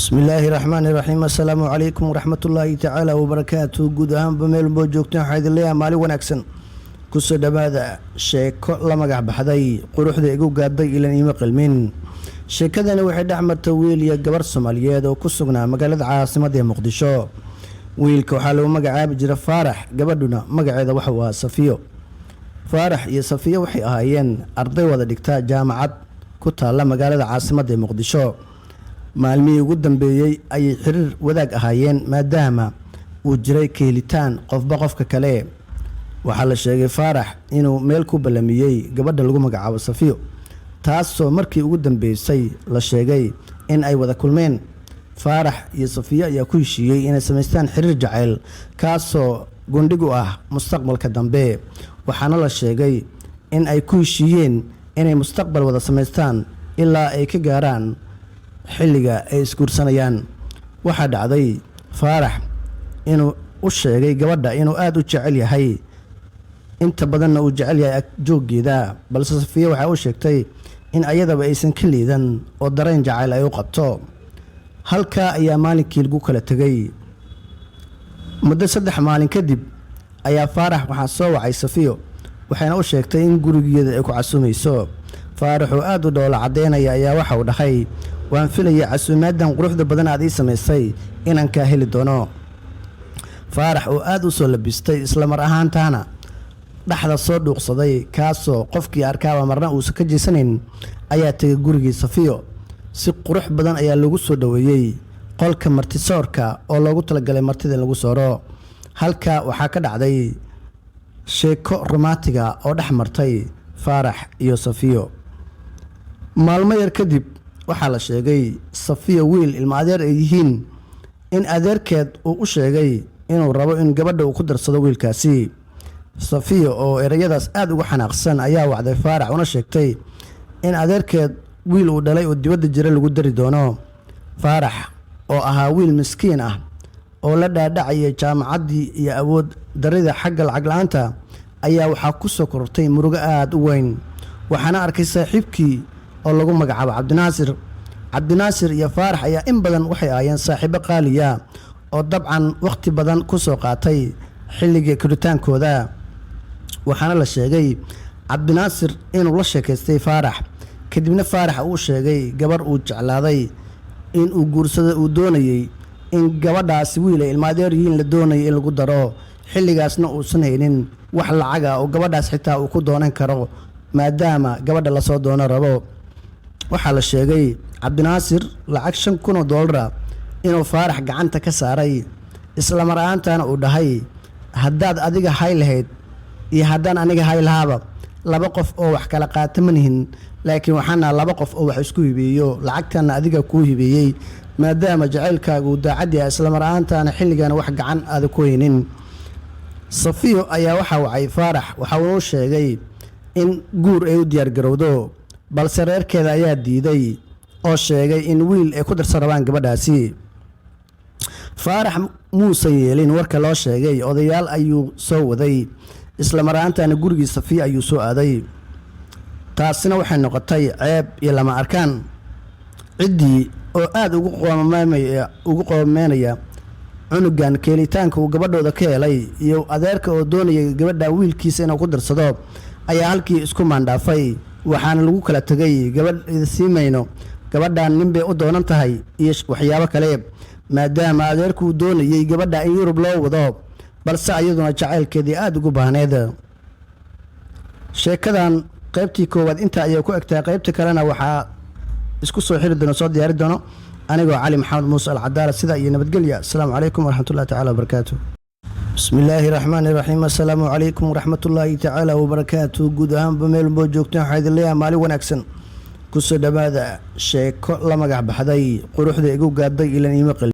بسم الله الرحمن الرحيم. السلام عليكم ورحمة الله تعالى وبركاته. جود أهم بميل بوجوكتين حيد الله مالي ونكسن كسر دماذا شيك لما قاعد بحدي قروح ذي جو قاعد إلى نيم قلمين شيك كذا نوحد أحمد تويل يا جبر الصومالية دو كسرنا مقالة عاصمة مقدشو ويل كحلو مقعد بجرا فارح قبلنا مقعد وحوا صفيو فارح يا صفيو وحي هايين أرضي وذا دكتور جامعة كتها لما قالت عاصمة مقدشو maalmihii ugu dambeeyay ayay xiriir wadaag ahaayeen maadaama uu jiray keelitaan qofba qofka kale waxaa la sheegay Faarax inuu meel ku balamiyay gabadha lagu magacaabo Safiyo taasoo markii ugu dambeysay la sheegay in ay wada kulmeen Faarax iyo Safiyo ayaa ku heshiiyay inay sameystaan xiriir jacayl kaasoo gundhig u ah mustaqbalka dambe waxaana la sheegay in ay ku heshiiyeen inay mustaqbal wada sameystaan ilaa ay ka gaaraan xilliga ay iskuursanayaan waxa dhacday Faarax inuu u sheegay gabadha inuu aad u jecel yahay inta badanna uu jecel yahay jooggeeda balse Safiyo waxa uu sheegtay in ayadaba aysan ka liidan oo dareen jacayl ay u qabto halka ayaa maalinkii lagu kala tagay muddo 3 maalin kadib ayaa Faarax waxa soo wacay Safiyo waxayna u sheegtay in gurigeeda ay ku casuumayso Faarax oo aad u dhoola cadeynaya ayaa waxa uu dhahay waan filayaa casuumaadan quruxda badan aad ii sameysay inaan ka heli doono Faarax oo aad u soo labistay isla mar ahaantaana dhaxda soo dhuuqsaday kaasoo qofkii arkaaba marna uu ka jeesanin ayaa tagay gurigii Safiyo si qurux badan ayaa lagu soo dhaweeyay qolka martisoorka oo loogu talagalay martida lagu sooro halka waxa ka dhacday sheeko romantiga oo dhaxmartay Faarax iyo Safiyo maalmo yar kadib waxaa la sheegay Safiyo wiil ilma adeer ay yihiin in adeerkeed uu u sheegay inuu rabo in gabadha uu ku darsado wiilkaasi Safiyo oo erayadaas aad uga xanaaqsan ayaa wacday Faarax una sheegtay in adeerkeed wiil uu dhalay oo dibadda jira lagu dari doono Faarax oo ahaa wiil miskiin ah oo la dhaadhacay jaamacaddii iyo awood darida xagga lacag la'aanta ayaa waxa ku soo kortay murugo aad u weyn waxaana arkay saaxiibkii oo lagu magacaabo Cabdinaasir iyo Faarax ayaa in badan waxay aayeen saaxiibo qaaliya oo dabcan waqti badan ku soo qaatay xilligii kuritaankooda waxaana la sheegay Cabdinaasir inuu la sheekaystay Faarax kadibna Faarax uu sheegay gabar uu jeclaaday in uu guursado uu doonayay in gabadhaas wiil ay ilma adeer yihiin la doonayay in lagu daro xilligaasna uusan haynin wax lacag ah oo gabadhaas xitaa uu ku doonan karo maadaama gabadha la soo doono rabo waxaa la sheegay Cabdinaasir lacag $5,000 inuu Faarax gacanta ka saaray isla mar ahaantaana uu dhahay haddaad adiga hay lahayd iyo haddaan aniga hay lahaaba laba qof oo wax kala qaata manihin laakiin waxaana laba qof oo wax isku hibeeyo lacagtana adiga ku hibeeyay maadaama jacaylkaagu daacadii isla mar ahaantaana xilligan wax gacan aad ku haynin Safiyo ayaa waxa wacay Faarax waxa uu sheegay in guur ay u diyaar garowdo balse reerkeeda ayaa diiday oo sheegay in wiil ay ku darsadaan gabadhaasi Faarax muusa yeelin warka loo sheegay odayaal ayuu soo waday isla maraantaana gurigii Safiyo ayuu soo aaday taasina waxay noqotay ceeb iyo lama arkaan cidii oo aad ugu qoomeynaya cunugan keelitaanka uu gabadhooda ka helay iyo adeerka oo doonayay gabadha wiilkiisa inuu ku darsado ayaa halkii isku maandhaafay waxaana lagu kala tagay gabadha siimayno gabadhan ninbay u doonan tahay iyo waxyaabo kale maadaama adeerku doonayay gabadha in Yurub loo wado balse ayaduna jacaylkeedii aad ugu baahneed sheekadan qaybtii koowaad inta ay ku egtay qaybta kalena waxa isku soo xiri doona soo diyaari doono anigoo Cali Maxamed Muuse Al-Cadaala sida iyo nabadgelyo assalaamu calaykum waraxmatullaahi ta'ala wabarakaatuh بسم الله الرحمن الرحيم. السلام عليكم ورحمة الله تعالى وبركاته. جود أهم بميل بوجوكتين حيد الله مالي ونكسن كسر دماذا شيك لما قاعد بحدي قروح ذي جو قاعد إلى نيم